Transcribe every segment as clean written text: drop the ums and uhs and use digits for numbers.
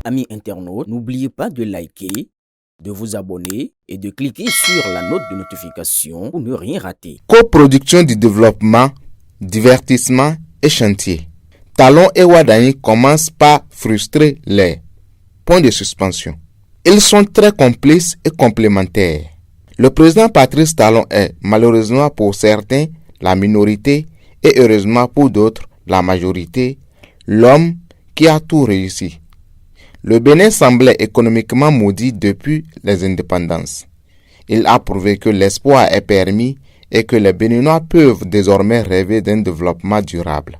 Amis internautes, n'oubliez pas de liker, de vous abonner et de cliquer sur la note de notification pour ne rien rater. Coproduction du développement, divertissement et chantier. Talon et Wadani commencent par frustrer les points de suspension. Ils sont très complices et complémentaires. Le président Patrice Talon est, malheureusement pour certains, la minorité et heureusement pour d'autres, la majorité, l'homme qui a tout réussi. Le Bénin semblait économiquement maudit depuis les indépendances. Il a prouvé que l'espoir est permis et que les Béninois peuvent désormais rêver d'un développement durable.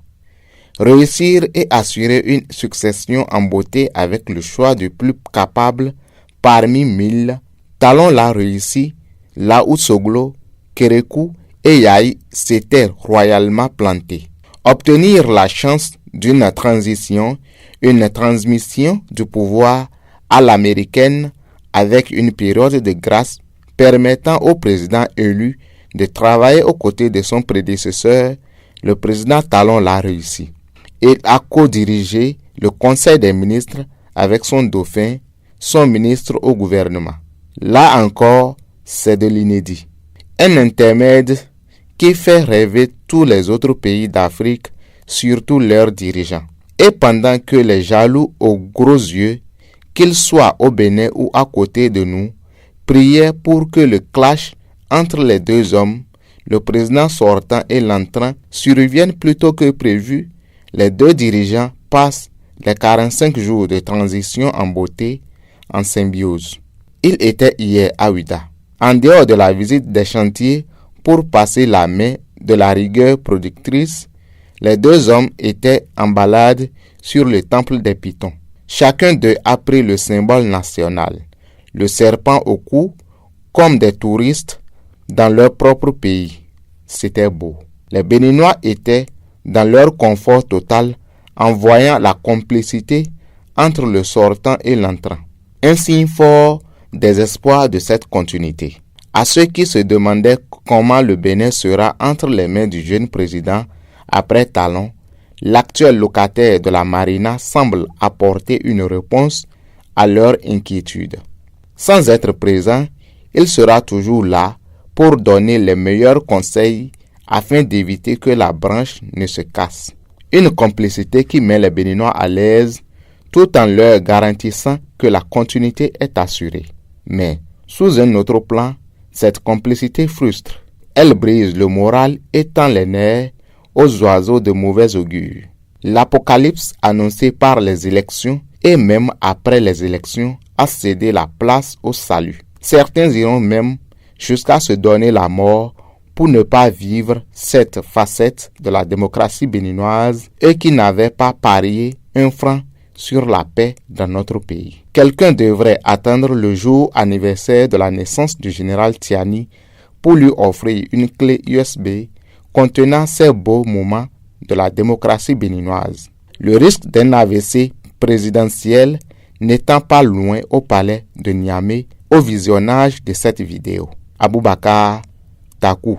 Réussir et assurer une succession en beauté avec le choix du plus capable parmi 1000, Talon l'a réussi là où Soglo, Kérékou et Yaï s'étaient royalement plantés. Obtenir la chance d'une transition, une transmission du pouvoir à l'américaine avec une période de grâce permettant au président élu de travailler aux côtés de son prédécesseur, le président Talon l'a réussi. Il a co-dirigé le Conseil des ministres avec son dauphin, son ministre au gouvernement. Là encore, c'est de l'inédit. Un intermède qui fait rêver tous les autres pays d'Afrique, surtout leurs dirigeants. Et pendant que les jaloux aux gros yeux, qu'ils soient au Bénin ou à côté de nous, priaient pour que le clash entre les deux hommes, le président sortant et l'entrant, survienne plus tôt que prévu, les deux dirigeants passent les 45 jours de transition en beauté, en symbiose. Il était hier à Ouida, en dehors de la visite des chantiers pour passer la main de la rigueur productrice. Les deux hommes étaient en balade sur le temple des Pitons. Chacun d'eux a pris le symbole national, le serpent au cou, comme des touristes dans leur propre pays. C'était beau. Les Béninois étaient dans leur confort total en voyant la complicité entre le sortant et l'entrant. Un signe fort des espoirs de cette continuité. À ceux qui se demandaient comment le Bénin sera entre les mains du jeune président après Talon, l'actuel locataire de la Marina semble apporter une réponse à leur inquiétude. Sans être présent, il sera toujours là pour donner les meilleurs conseils afin d'éviter que la branche ne se casse. Une complicité qui met les Béninois à l'aise tout en leur garantissant que la continuité est assurée. Mais, sous un autre plan, cette complicité frustre. Elle brise le moral et tend les nerfs aux oiseaux de mauvais augure. L'apocalypse annoncé par les élections et même après les élections a cédé la place au salut. Certains iront même jusqu'à se donner la mort pour ne pas vivre cette facette de la démocratie béninoise et qui n'avait pas parié un franc sur la paix dans notre pays. Quelqu'un devrait attendre le jour anniversaire de la naissance du général Tiani pour lui offrir une clé USB contenant ces beaux moments de la démocratie béninoise. Le risque d'un AVC présidentiel n'étant pas loin au palais de Niamey au visionnage de cette vidéo. Aboubakar Takou.